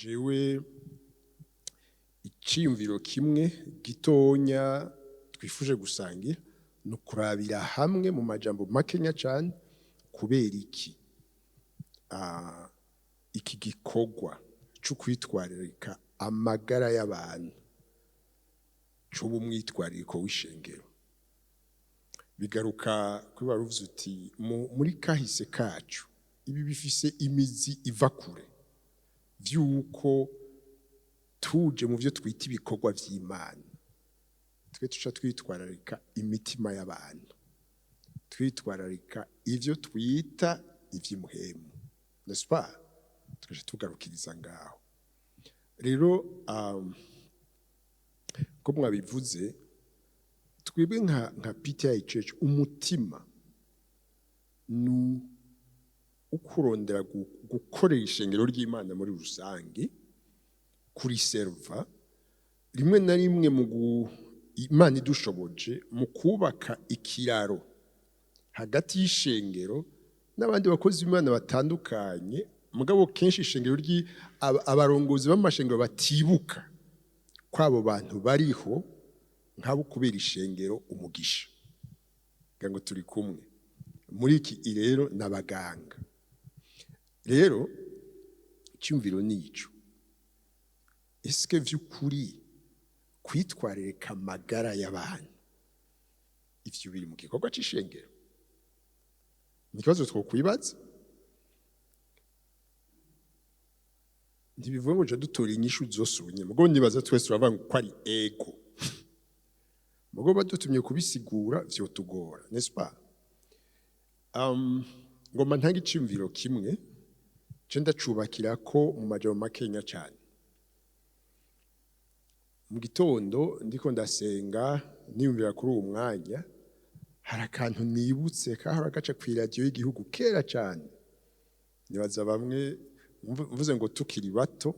jewe iciyumviro kimwe gitonya twifuje gusangira no kurabira hamwe mu majambo makenya cyane kubera iki gikorwa cyo kwitwararika amagara y'abantu cyo umwitwarariko w'ishengero bigaruka kuri baruvuze uti muri kahise kacu ibi bifise imizi iva kure vyuko tuje mu byo twita ibikorwa vy'Imana twe tuca twitwararika imitima y'abantu twitwararika ivyo twita ivy'imhemu n'est-ce pas tuje tugarukiriza ngaho rero ko mwabivuze twebwe nka PTI Church umutima nu ukurondera gukorera ishengero ry'Imana muri rusange kuri serva rimwe na rimwe mu Imana idushoboje mu kubaka ikiraro hagati y'ishengero n'abandi bakozi b'Imana batandukanye mugabo kenshi ishengero abarongozi b'amashengero batibuka kwabo bantu bariho nkabo kubera ishengero umugisha ngo turi kumwe muri iki rero n'abaganga rero cyumviro nico eske vy'ukuri kwitwararika amagara y'abantu ivyo biri mu gikorwa c'ishengero n'ikibazo twokwibaza ntibivuye ngo dutora inyishu zosunye mugo nibaza twese turavanga ko ari ego mugo badutumye kubisigura vyo tugora n'est-ce pas ngoma ntanga icimviro kimwe je ndacubakira ko mu majambo makenya cyane mu gitondo ndiko ndasenga niyumvira kuri uwo mwanya hari akantu nibutse kahora gaca ku radio y'igihugu kera cyane nibaza bamwe mvuze ngo tukiri bato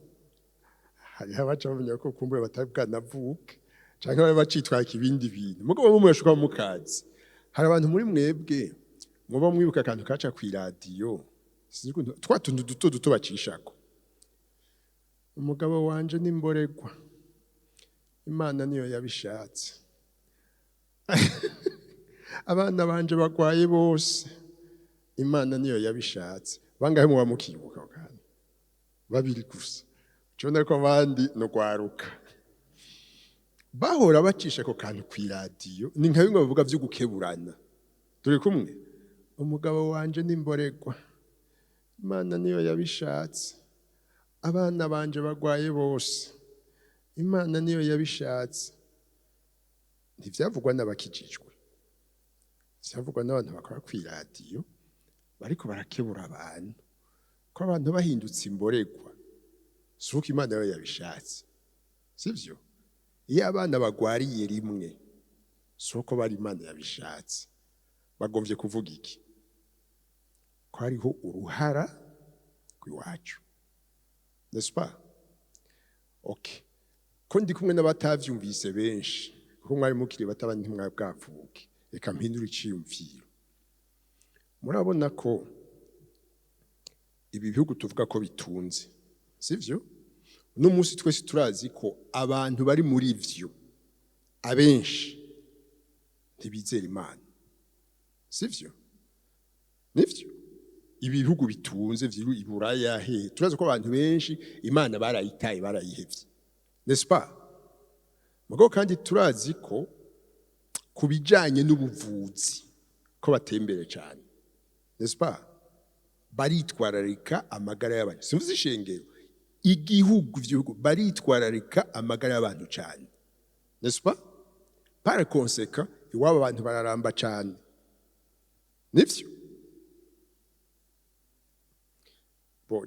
hari abaca bamenya ko kumbure batabwanavuke canke bari bacitwaka ibindi bintu mugabo mu mweshuka mu kazi hari abantu muri mwebwe muba mwibuka akantu kaca ku radio twatundu duto bacishako umugabo wanje n'imboregwa Imana niyo yabishatse abana banje bagwaye bose Imana niyo yabishatse bangahe mu bamukibuka kandi babiri gusa cyo ko abandi no kwaruka bahora bacisha ko kantu ku radio ni nka bimwe bavuga byo gukeburana turi kumwe umugabo wanje n'imboregwa Imana niyo yabishatse abana banje bagwaye bose Imana niyo yabishatse ntivyavugwa n'abakijijwe vyavugwa n'abantu bakora ku radio bariko barakebura abantu ko abantu bahindutse imboregwa suko Imana yayo yabishatse sivyo iyo abana bagwariye rimwe suko bari Imana yabishatse bagomvye kuvuga iki ko hariho uruhara kwiwacu n'est-ce pas okay ko ndi kumwe n'abatavyumvise benshi ko mwari mukiri batabandi mwabwavuke reka mpindura iciyumviro murabona ko ibi bihugu tuvuga ko bitunze sivyo no munsi twese turazi ko abantu bari muri ivyo abenshi ntibizera Imana sivyo nivyo ibihugu bitunze vyiru iburaya he turazi ko abantu benshi Imana barayitaye barayihevye n'est-ce pas mugo kandi turazi ko kubijanye n'ubuvuzi ko batembere cyane n'est-ce pas baritwararika amagara y'abantu simvuze ishengero igihugu vyugo baritwararika amagara y'abantu cyane n'est-ce pas par conséquent iwabo abantu bararamba cyane nivyo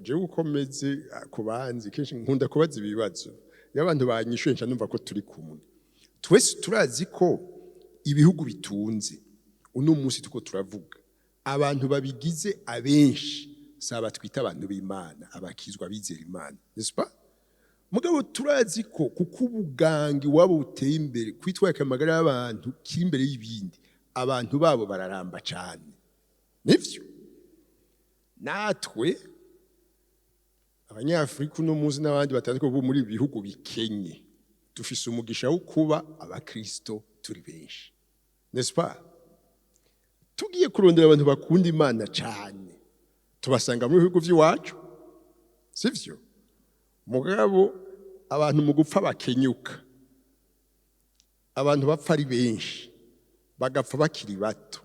je ukomeze kubanzi kenshi nkunda kubaza ibibazo y'abantu banyishuye nca numva ko turi kumwe twese turazi ko ibihugu bitunze uno munsi tuko turavuga abantu babigize abenshi saba twita abantu b'Imana abakizwa bizera Imana n'est-ce pas mugabo turazi ko kuko ubugangi wabo uteye imbere kwitwaka amagara y'abantu kiri imbere y'ibindi abantu babo bararamba cyane nivyo natwe abanyafurika uno munsi n'abandi batandukanye bo muri bihugu bikenye dufise umugisha wo kuba abakristo turi benshi, n'est-ce pas? Tugiye kurondera abantu bakunda Imana cyane tubasanga mu bihugu by'iwacu, sivyo? Mugabo abantu mu gupfa bakenyuka, abantu bapfa ari benshi bagapfa bakiri bato,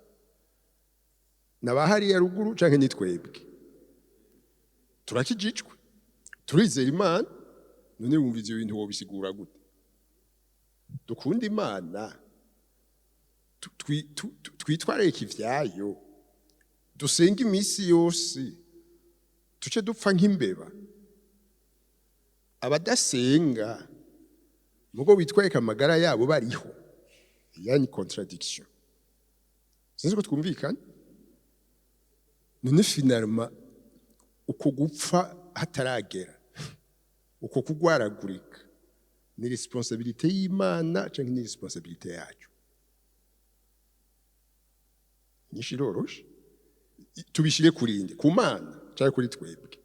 nabahari ya ruguru canke ni twebwe turakijijwe turizera Imana. None wumva ivyo bintu wobisigura gute? Dukunda Imana, twitwarariko ivyayo, dusenga imisi yose, tuce dupfa nk'imbeba. Abadasenga mugo bitwararika amagara yabo bariho, yani contradiction. Sinzi ko twumvikana. None finalement uko gupfa hataragera, uko kugwaragurika ni responsabilité y'Imana canke ni responsabilité yacu? Nishiroroshe tubishire kurinde ku Mana canke kuri twebwe.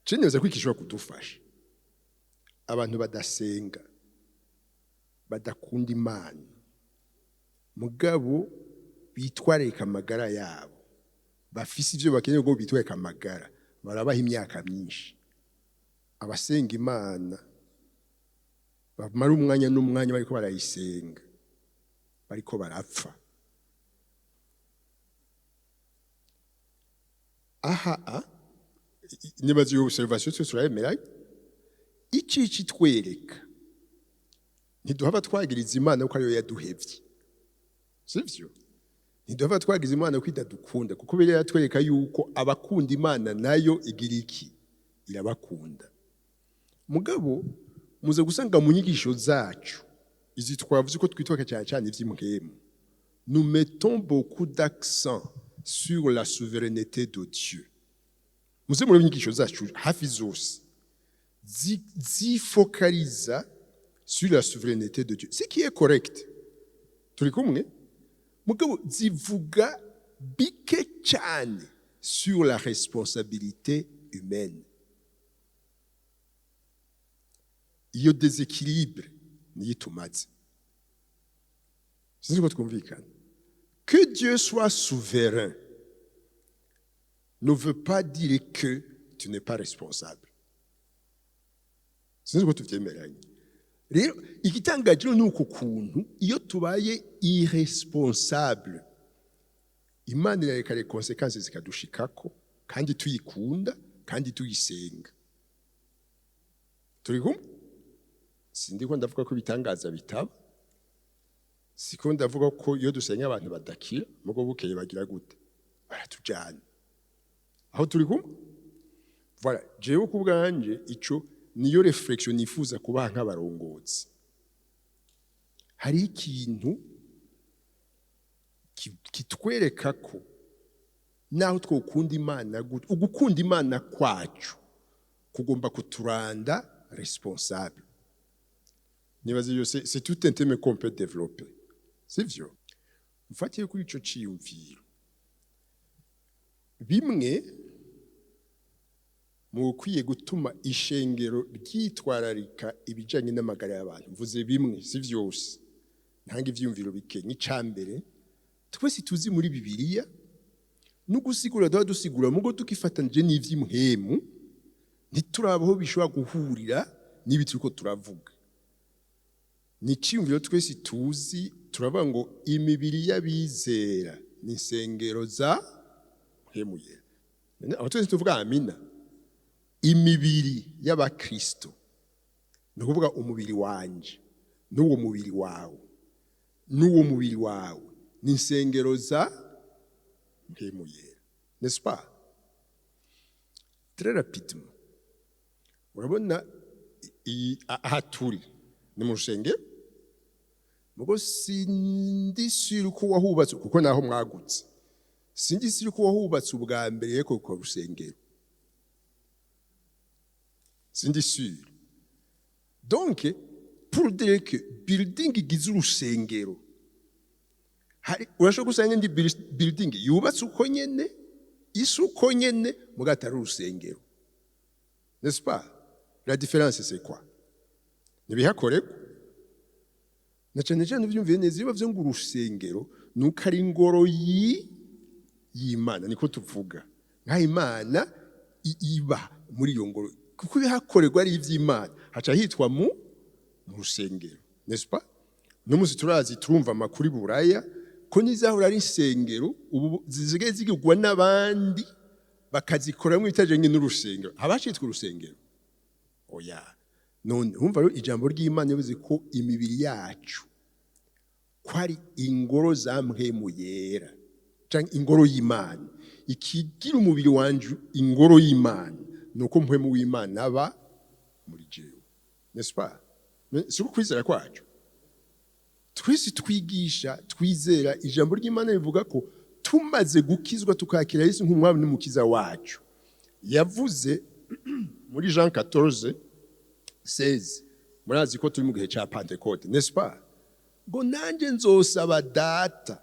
Ceneza kwikishwa kudufasha abantu badasenga, badakunda Imana, mugabo bitwararika amagara yabo, bafise ivyo bakeneye ngo bitwararika amagara, barabaha imyaka myinshi. Abasenga Imana bamara umwanya n'umwanya bariko barayisenga, bariko barapfa. Nibaza iyo observation twese turayemera. Iki twereka ntiduhava twagiriza Imana kuko ariyo yaduhevye, sivyo? Ntiduhava twagiriza Imana ko idadukunda, kuko biri yatwereka yuko abakunda Imana nayo igira iki, irabakunda. Mugabo muze gusanga mu nyigisho zacu izi twavuze ko twitwaka cyane ivy'imhemu, nous mettons beaucoup d'accent sur la souveraineté de Dieu. Muze muri nyigisho zacu hafi zose zifocaliza sur la souveraineté de Dieu, ce qui est correct. Turi kumwe? Mugabo zivuga bike cyane sur la responsabilité humaine. Iyo déséquilibre niyo tumaze. Sinzi ko twumvikana. Que Dieu soit souverain ne veut pas dire que tu n'es pas responsable. Sinzi ko tuvyemeranye. Rero igitangaje ni uko kuntu iyo tubaye irresponsable, Imana irareka les conséquences zikadushikako, kandi tuyikunda, kandi tuyisenga. Turi kumwe? Sindi ko ndavuga ko bitangaza bitaba, siko ndavuga ko iyo dusenga abantu badakira mugo bukeye bagira gute, baratujana. Aho turi kumwe? Voilà, jewe kubwanje ico niyo reflexion nifuza kubaha nk'abarongozi. Hari ikintu kitwereka ko naho twokunda Imana gute, ugukunda Imana kwacu kugomba kuturanda responsable. Nibaza yo c'est tout un thème qu'on peut développer. C'est vieux. Mfatiye kuri ico ciyumviro. Bimwe mu kwiye gutuma ishengero ryitwararika ibijanye n'amagara y'abantu. Mvuze bimwe si vyose. Ntanga ivyumviro bikenye. Icambere twese tuzi muri Bibiliya no gusigura dusigura mugo tukifatanije n'ivy'imhemu ntiturabaho bishobora guhurira n'ibituko turavuga. Ni cyumviro twese tuzi, turavuga ngo imibiri y'abizera ni insengero za mhemuye. Aho twese tuvuga amina. Imibiri y'abakristo ni ukuvuga umubiri wanje n'uwo mubiri wawe n'uwo mubiri wawe ni insengero za mhemuye, n'est-ce pas? Très rapidement urabona aha turi ni mu rusengero, mugo sindi siri ko wahubatse kuko naho mwagutse, sindi siri ko wahubatse ubwa mbere yeko ko rusengero, sindi siri. Donc pour dire que building igize urusengero, hari urashobora gusanga indi building yubatse uko nyene isuko nyene mugatari urusengero. N'est-ce pas? La différence c'est quoi? Nibihakoreko. Na cyane cyane byumviye neza iyo bavyo ngo urusengero nuko ari ingoro y'Imana niko tuvuga. Nka Imana iba muri iyo ngoro kuko ibihakorerwa ari ivy'Imana haca hitwa mu rusengero. N'est-ce pas? Numuzi turazi turumva amakuru buraya ko nizahura ari insengero ubu zisigaye zigirwa n'abandi bakazikoramwe itaje n'urusengero. Habashitwa urusengero. Oya. None umva rero ijambo ry'Imana yavuze ko imibiri yacu kwari ingoro za mpwemu yera cyangwa ingoro y'Imana. Ikigira umubiri wanje ingoro y'Imana nuko mpwemu w'Imana aba muri jewe. N'est-ce pas? Si ukwizera kwacu twese twigisha twizera ijambo ry'Imana rivuga ko tumaze gukizwa tukakira Yesu nk'umwami n'umukiza wacu. Yavuze muri Jean 14:16 murazi ko turi mu gihe cya Pentecote, n'est-ce pas? Ngo nanje nzosaba data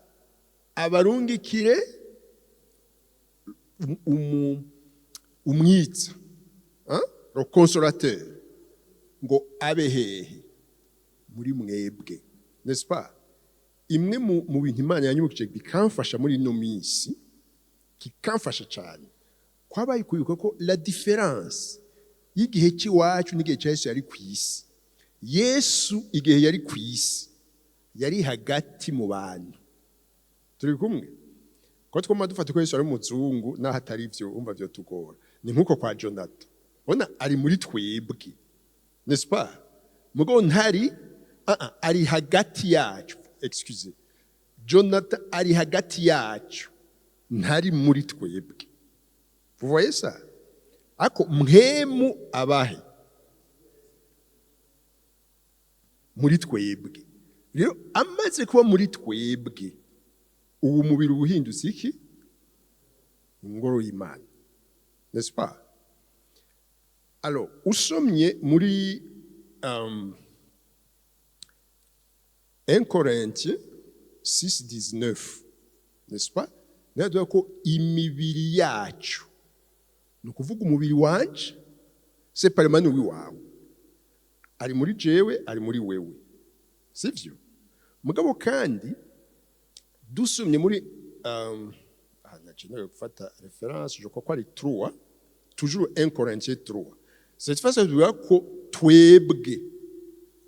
abarungikire umwitsa, le consolateur, ngo abe hehe muri mwebwe, n'est-ce pas? Imwe mu bintu Imana yanyibukije bikamfasha muri ino minsi, kikamfasha cyane kwabaye kuyuka ko la différence y'igihe cy'iwacu n'igihe cya Yesu yari ku isi. Yesu igihe yari ku isi yari hagati mu bantu. Turi kumwe ko twoma dufata ko Yesu ari umuzungu naho atari ivyo umva byo tugora. Ni nkuko kwa Jonathan bona ari muri twebwe, n'est-ce pas? Mugo ntari ari hagati yacu. Excusez. Jonathan ari hagati yacu ntari muri twebwe. Vous voyez ça? Ako mhemu abahe muri twebwe. Rero amaze kuba muri twebwe ubu mubiri ubuhindutse iki? Ingoro y'Imana. N'est-ce pas? Alors, usomye muri 1 Corinthiens 6:19, n'est-ce pas? Nado ko imibiri yacu nukuvuga umubiri wanje separement n'uwiwawe ari muri jewe ari muri wewe, sivyo? Mugabo kandi dusomye muri nakeneye gufata référence je crois ko ari 3, toujours 1 Corinthiens 3. Cette fois ça veut dire ko twebwe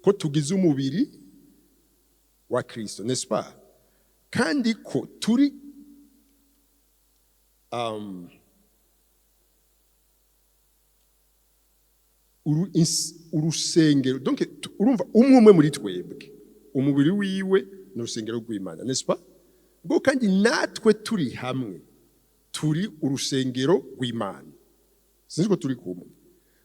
ko tugize umubiri wa Kristo, n'est-ce pas? Kandi ko turi urusengero. Donc urumva umwe muri twebwe umubiri wiwe n'urusengero rw'Imana, n'est-ce pas? Ngo kandi natwe turi hamwe turi urusengero rw'Imana. Sinzi ko turi kumwe.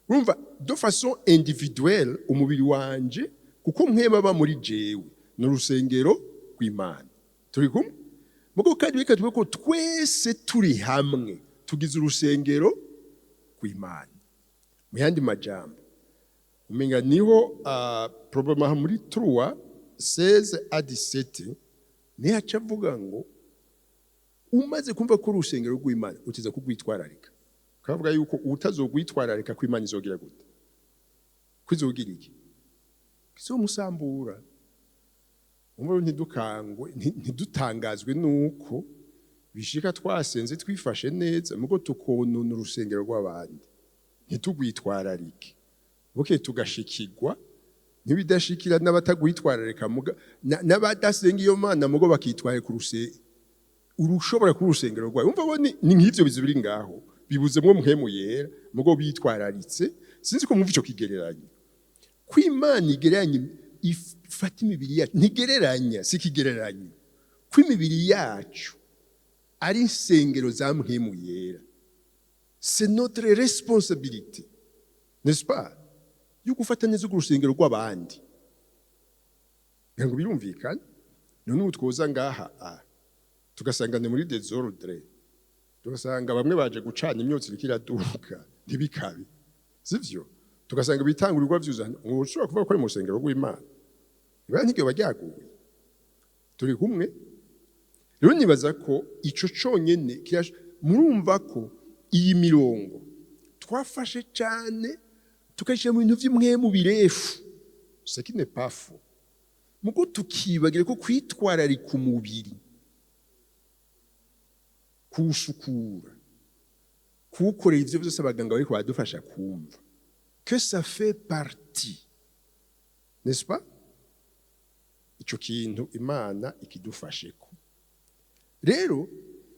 Urumva de façon individuelle umubiri wanje kuko mwema ba muri jewe n'urusengero rw'Imana. Turi kumwe? Mugo kandi bikatwe ko twese turi hamwe tugize urusengero rw'Imana. Mu yandi majambo umenga niho problema muri 3:16-17 ni hacavuga ngo umaze kumva ko urusengero rw'Imana utiza kugwitwararika. Kavuga yuko utazogwitwararika ko Imana izogira gute? Kwizogira iki? Kizo musambura. Umwe ntidutangazwe nuko bishika twasenze twifashe neza mugo tukonona urusengero rw'abandi. Ntitugwitwararike. Buke tugashikirwa nibidashikira n'abatagwitwararika n'abadasenga iyo Mana mugo bakitwaye ku urushobora ku rusengero rwawe. Umva bo ni nk'ivyo bizibiri ngaho bibuzemwe muhemu yera mugo bitwararitse. Sinzi ko mwumva ico kigereranya. Kw'Imana igereranya ifata imibiri yacu ntigereranya, si kigereranya. Kw'imibiri yacu ari insengero za muhemu yera. C'est notre responsabilité, n'est-ce pas? Yo gufata neza urusengero rw'abandi. Ngo birumvikana. None utwoza ngaha tugasangana muri désordre. Tugasanga bamwe baje gucana imyotsi ikiraduka ntibikabe. Sivyo? Tugasanga bitangurirwa vyuzana. Ushobora kuvuga ko ari mu rusengero rw'Imana. Ibara ntigiye bajyaguye. Turi kumwe. Rero nibaza ko ico conyene murumva ko iyi mirongo twafashe cyane tukayishyira mu bintu by'imwemu birefu ce qui n'est pas faux mugo tukibagire ko kwitwararika umubiri kuwusukura kuwukorera ivyo byose abaganga bariko badufasha kumva que ça fait partie, n'est-ce pas? Ico kintu Imana ikidufasheko. Rero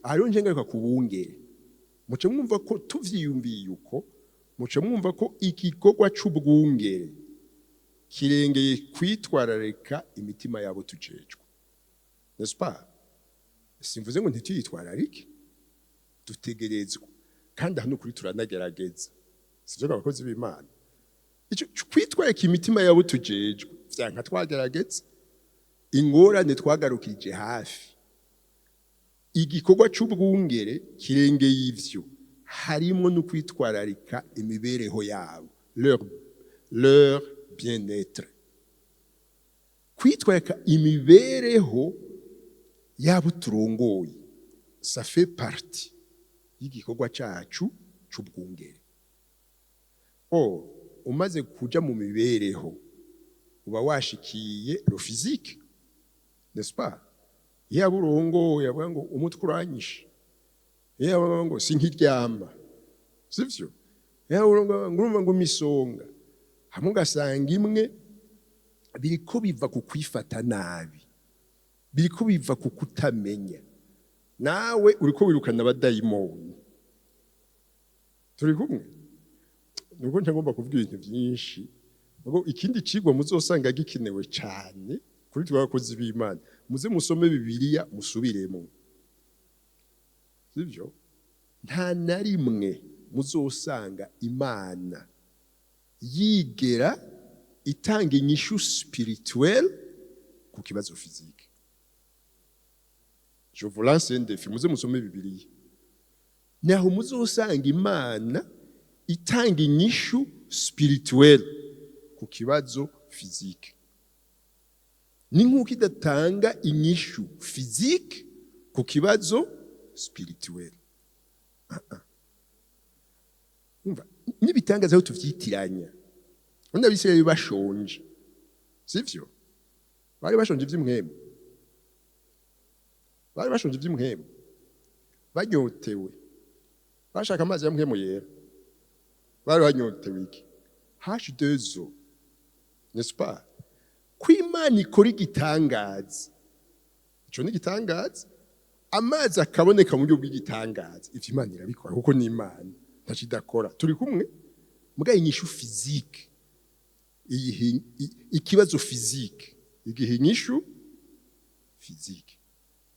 hariho njengaruka kubungere muce mwumva ko tuvyiyumviye uko muce mwumva ko igikorwa c'ubwungere kirengeye kwitwararika imitima yabo tujejwe, n'est-ce pas? Simvuze ngo ntituyitwararike dutegerezwa kandi hano kuri turanagerageza sivyo abakozi b'Imana ico kwitwararika imitima yabo tujejwe vyanka twagerageza ingorane twagarukije hafi igikorwa c'ubwungere kirengeye ivyo harimo no kwitwararika imibereho yabo leur bien-être kwitwararika imibereho yabo turongoye ça fait partie y'igikorwa cacu c'ubwungere. Umaze kuja mu mibereho uba washikiye lo physique, n'est-ce pas? Yaba urongoye avuga ngo umutwe uranyishe, yaba ngo sinkiryama, sivyo? Yaba urongoye ngurumva ngo misonga, hamwe ugasanga imwe biriko biva ku kwifata nabi, biriko biva ku kutamenya. Nawe uriko wirukana abadayimoni. Turi kumwe? Nuko ntagomba kuvuga ibintu byinshi. Ngo ikindi cigwa muzosanga gikenewe cyane kuri twabakozi b'Imana. Muze musome Bibiliya musubiremo. Sivyo? Nta na rimwe muzosanga Imana yigera itanga inyishu spirituelle ku kibazo physique. Je vous lance un défi. Muze musome Bibiliya. Naho muzosanga Imana itanga inyishu spirituelle ku kibazo physique. Ni nk'uko idatanga inyishu physique ku kibazo spirituelle. Umva, nibitangaza aho tuvyitiranya. Onda bisire bashonje. Sivyo? Bari bashonje vy'imwemu. Bari bashonje vy'imwemu. Banyotewe. Bashaka amazi ya mwemu yera. Bari banyotewe iki? H2O. N'est-ce pas? Kw'Imana ikora igitangaza. Ico ni igitangaza. Amazi akaboneka mu buryo bw'igitangaza. Ivyo Imana irabikora kuko ni Imana. Ntashidakora. Turi kumwe? Muga inyishu physique. Ikibazo physique. Igihinyishu physique.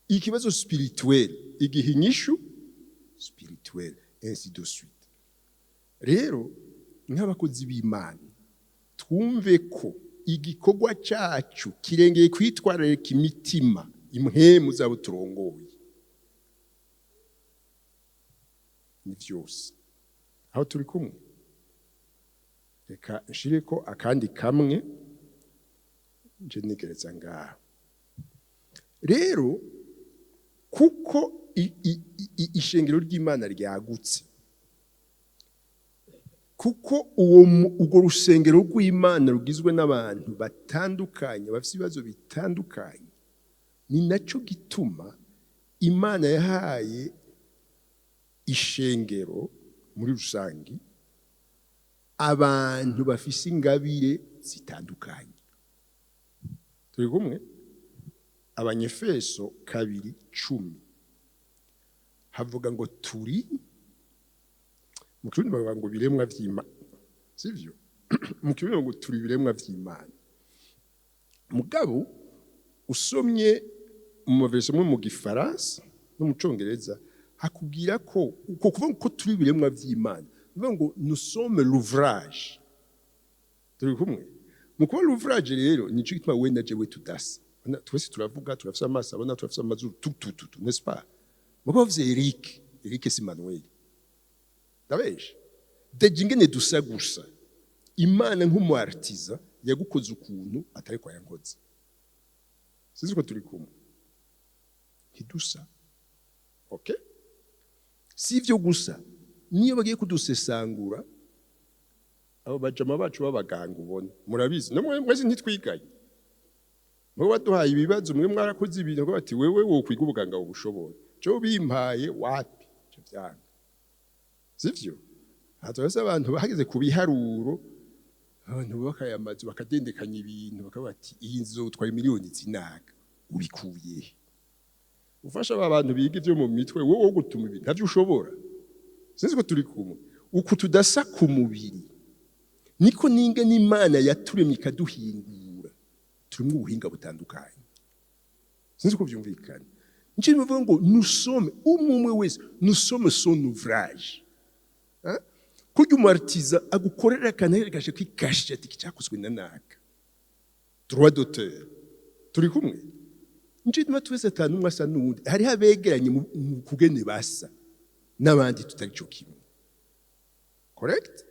Ikibazo spirituel. Igihinyishu spirituel. Ainsi de suite. Rero nk'abakozi b'Imana twumve ko igikorwa cyacu kirengeye kwitwararika imitima imhemu zabo turongoye ni vyose aho turi kumwe. Reka nshireko akandi kamwe nje nigereza ngaho. Rero kuko ishengero ry'Imana ryagutse, kuko ugo rusengero rw'Imana rugizwe n'abantu batandukanye bafite ibibazo bitandukanye, ni naco gituma Imana yahaye ishengero muri rusangi abantu bafise ingabire zitandukanye. Turi kumwe? Abanyefeso 2:10 havuga ngo turi mu kirundi bavuga ngo biremwa vy'Imana, sivyo? Mu kirundi ngo turi biremwa vy'Imana. Mugabo usomye mu verse mu gifaransa no mu congereza hakubwira ko uko kuvuga ko turi biremwa vy'Imana bivuga ngo nous sommes l'ouvrage. Turi kumwe? Mu kuba l'ouvrage rero nico gituma wenda jewe tudasa. Twese turavuga turafisa amaso abona turafisa amazuru tutututu, n'est-ce pas? Muko vye Eric si Emmanuel. Dabeje dejingene dusa gusa Imana nk'umu artisan yagukoze ukuntu atari kwa yankoze. Sizi ko turi kumwe. Hidusa. Okay? si ivyo gusa niyo bagiye kudusesangura abo bajama bacu b'abaganga ubona murabizi no mwese ntitwigaye mwe waduhaye ibibazo mwe mwarakoze ibintu ngo bati wewe wo kwiga ubuganga ubushoboye cyo bimpaye wapi cyo byanga sivyo hatose abantu bahageze ku biharuro abantu bakayamaze bakadendekanya ibintu bakabati iyi nzo twari miliyoni zinaga ubikuye ufasha abantu biga ivyo mu mitwe wowe wo gutuma ibintu ntavyo ushobora sinzi ko turi kumwe uku tudasa ku mubiri niko ninga n'Imana yaturemye ikaduhingura turimo ubuhinga butandukanye sinzi ko byumvikana nci bivuga ngo nous sommes umwe wese nous sommes son ouvrage kujya umartiza agukorera kanere gashe kwikashya ati cyakozwe na naka droit d'auteur turi kumwe nci twese atanu umwe asa n'undi hari habegeranye mu kugene basa n'abandi tutari cyo kimwe correct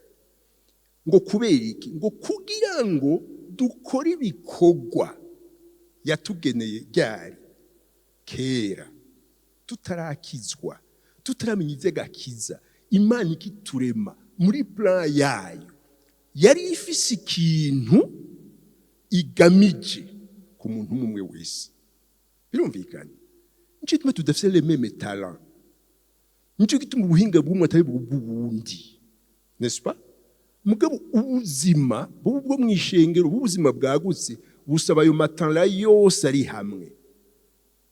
ngo kubera iki ngo kugira ngo dukore ibikogwa yatugeneye ryari kera tutarakizwa tutaramenya ivy'agakiza Imana ikiturema muri plan yayo yari ifise ikintu igamije ku muntu umwe wese birumvikana nicyo tudafise les mêmes talents nicyo gituma ubuhinga bw'umwe atari bw'ubundi n'est-ce pas mugabo ubuzima bwo mwishengero ubuzima bwagutse busaba ayo matala yose ari hamwe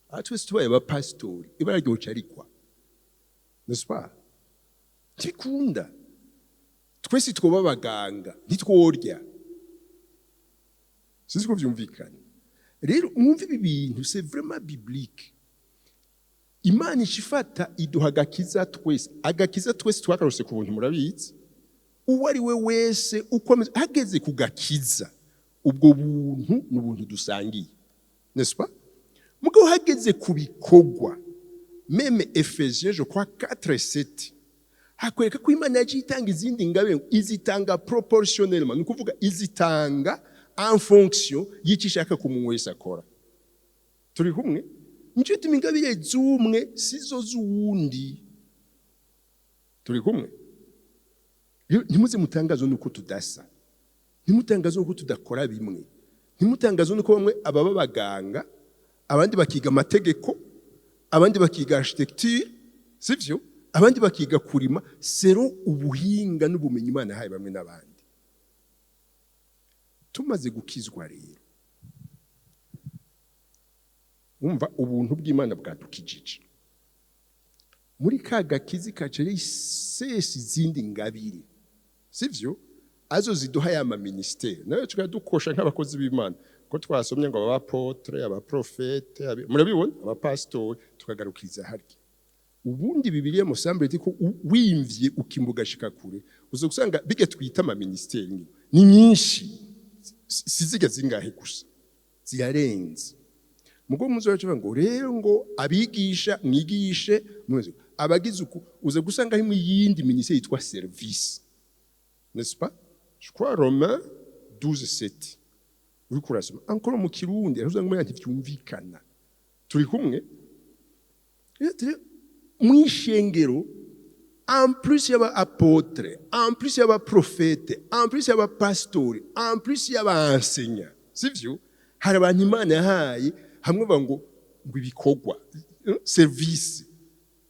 atwese tubaye aba pastori ibara ryo cyarikwa n'est-ce pas tikunda twese twoba abaganga ntitworya sinzi ko byumvikana rero mwumva ibi bintu c'est vraiment biblique Imana ishifata iduha agakiza twese twakarose ku buntu murabizi uwari we wese ukomeza hageze kugakiza ubwo buntu n'ubuntu dusangiye n'est-ce pas mugabo hageze kubikogwa meme Ephésiens je crois 4:7 hakwereka ko Imana yaje itanga izindi ngabe izitanga proportionnellement nukuvuga izitanga en fonction y'ikishaka ku muntu wese akora turi kumwe nicyo timingabire zumwe sizo zuwundi turi kumwe ntimuze mutangazo nuko tudasa ntimutangazo nuko tudakora bimwe ntimutangazo nuko bamwe ababa baganga abandi bakiga amategeko abandi bakiga architecture sivyo abandi bakiga kurima sero ubuhinga n'ubumenyi Imana yahaye bamwe n'abandi tumaze gukizwa rero umva ubuntu bw'Imana bwadukijije muri kagakizi kacere isesi zindi ngabiri sivyo azo ziduha ya ma ministère nayo tukadukosha nk'abakozi b'Imana ko twasomye ngo aba apotre aba prophète murabibona aba pastor tukagarukiriza harya ubundi Bibiliya musambre iti ko wimvye ukimbugashika kure uzo gusanga bige twita ama ministère ni nyinshi siziga zingahe gusa zirarenze mugo muzoje ngo rero ngo abigisha mwigishe mweze abagize uko uze gusanga himwe yindi ministère yitwa service n'est-ce pas je crois Romains 12:7 uri kurasoma encore mu kirundi aruzanga muri ntivyumvikana turi kumwe mwishengero en plus yaba apôtre en plus yaba prophète en plus yaba pasteur en plus yaba enseignant sivyo hari abantu Imana yahaye hamwe bango ngo ibikogwa service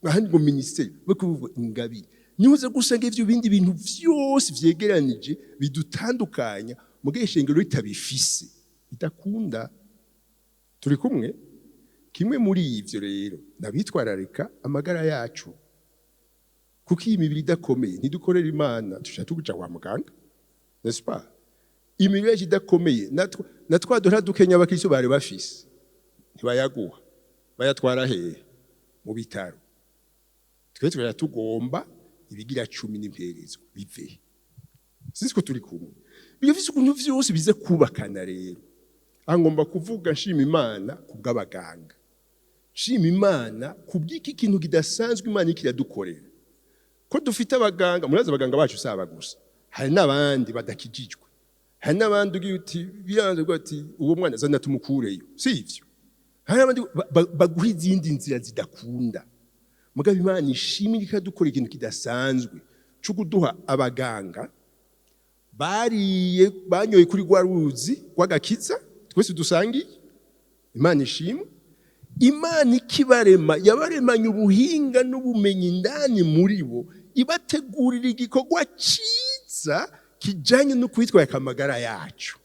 ahandi ngo ministère bekuvuga ingabire nihuze gusanga ivyo bindi bintu vyose vyegeranije bidutandukanya mugeshengero ritabifise bitakunda turi kumwe kimwe muri ivyo rero nabitwararika amagara yacu kuko iyi mibiri idakomeye ntidukorera Imana tushaka tuguca kwa muganga n'est-ce pas imibiri idakomeye natwa dora dukenya abakristo bari bafise ntibayaguha bayatwara hehe mu bitaro twe tugomba ibigira 10 n'imperezwa bive sinzi ko turi kumwe bifise ukuntu vyose bize kubakana rero angomba kuvuga nshima Imana kubw'abaganga nshima Imana kubw'iki kintu kidasanzwe Imana ikiradukorera ko dufite abaganga muraza abaganga bacu saba gusa hari nabandi badakijijwe hari nabandi ugiye uti biranze ngo ati uwo mwana zana tumukureyo sivyo hari abandi baguha izindi nzira zidakunda mugabo Imana ishimira ikadukora ikintu kidasanzwe cyo kuduha abaganga banyoye kuri rwa ruzi rw'agakiza twese dusangiye. Imana ishimwe. Imana ikibarema yabaremanye ubuhinga n'ubumenyi indani muri bo, ibategurira igikorwa cyiza kijanye no kwitwararika amagara yacu.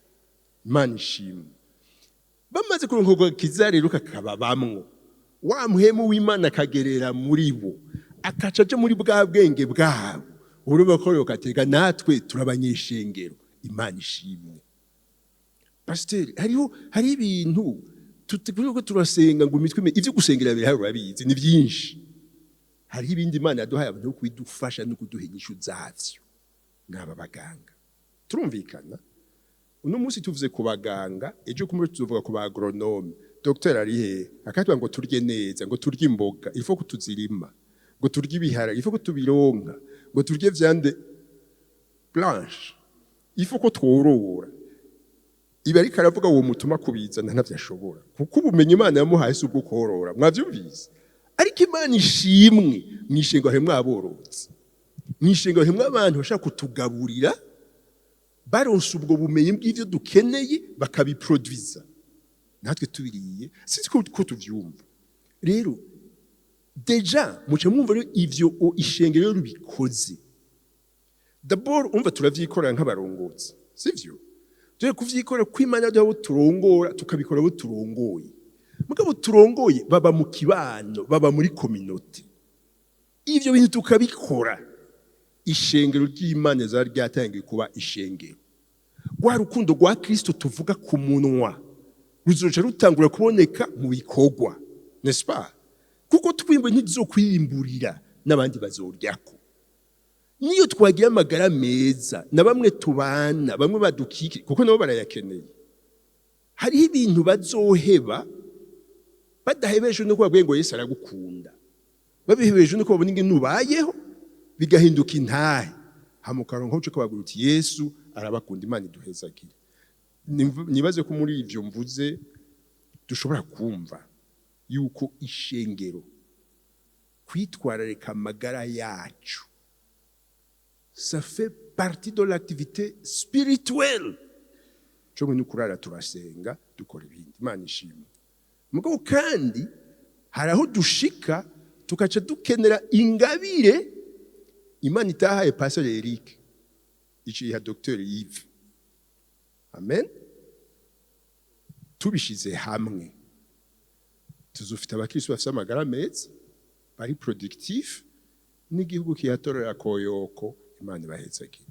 Imana ishimwe. Bamaze kuronka agakiza rero kakaba bamwo, wa muhemu w'Imana akagerera muri bo, akaca aje muri bwa bwenge bwabo, urumva ko yokatega natwe turabanyeshengero. Imana ishimwe. Pasiteri, hari ibintu tuko turasenga ngo imitwe ivyo gusengera bihari urabizi ni byinshi. Hari ibindi Imana yaduhaye abantu no kwidufasha no kuduha inyishu zavyo. Ngaba baganga turumvikana. Uno munsi tuvuze ku baganga, ejo kumwe tuvuga ku ba agronome. Docteur ari he akatwa ngo turye neza, ngo turye imboga ifo kutuzirima, ngo turye ibihara ifo kutubironka, ngo turye vyande blanche ifo ko tworora. Ibi ariko aravuga uwo mutuma kubizana ntavyo ashobora, kuko ubumenyi Imana yamuhaye si ubwo korora. Mwavyumvise? Ariko Imana ishimwe mwishengo hemwe aborozi, mwishengo hemwe abantu bashaka kutugaburira, baronse ubwo bumenyi bw'ivyo dukeneye bakabiproduiza, natwe tubiriye sinzi ko tuvyumva. Rero deja muce mwumva rero ivyo ishengero rubikoze. D'abord umva turavyikorera nk'abarongozi, sivyo? Tuje kuvyikorera kw'Imana yaho turongora, tukabikora abo turongoye. Mugabo turongoye baba mu kibano, baba muri communauté. Ivyo bintu tukabikora, ishengero ry'Imana zari ryatangiye kuba ishengero. Rwa rukundo rwa Kristo tuvuga ku munwa ruzoca rutangura kuboneka mu bikorwa, n'est-ce pas? Kuko twimbe ntizokwirimburira n'abandi bazoryako. Niyo twagiye amagara meza na bamwe tubana, bamwe badukiki kuko nabo barayakeneye. Hari ibintu bazoheba badahebeje no kubabwiye ngo Yesu aragukunda, babihebeje no kubabona ingene ubayeho bigahinduka intahe, hamukaronka uco kubabwira uti Yesu arabakunda. Imana iduhezagire. Nibaze ko muri ivyo mvuze dushobora kumva yuko ishengero kwitwararika amagara yacu, ça fait partie de l'activité spirituelle. Cyo ni kurara turasenga dukora ibindi. Imana ishimwe. Mugabo kandi haraho dushika tukaca dukenera ingabire Imana itahaye Pastor Eric, ici ya Dr Yves. Amen. Tubishize hamwe tuzufite abakristo bafite amagara meza, bari productif, n'igihugu kiyatorera koyoko. Imana ibahezagire.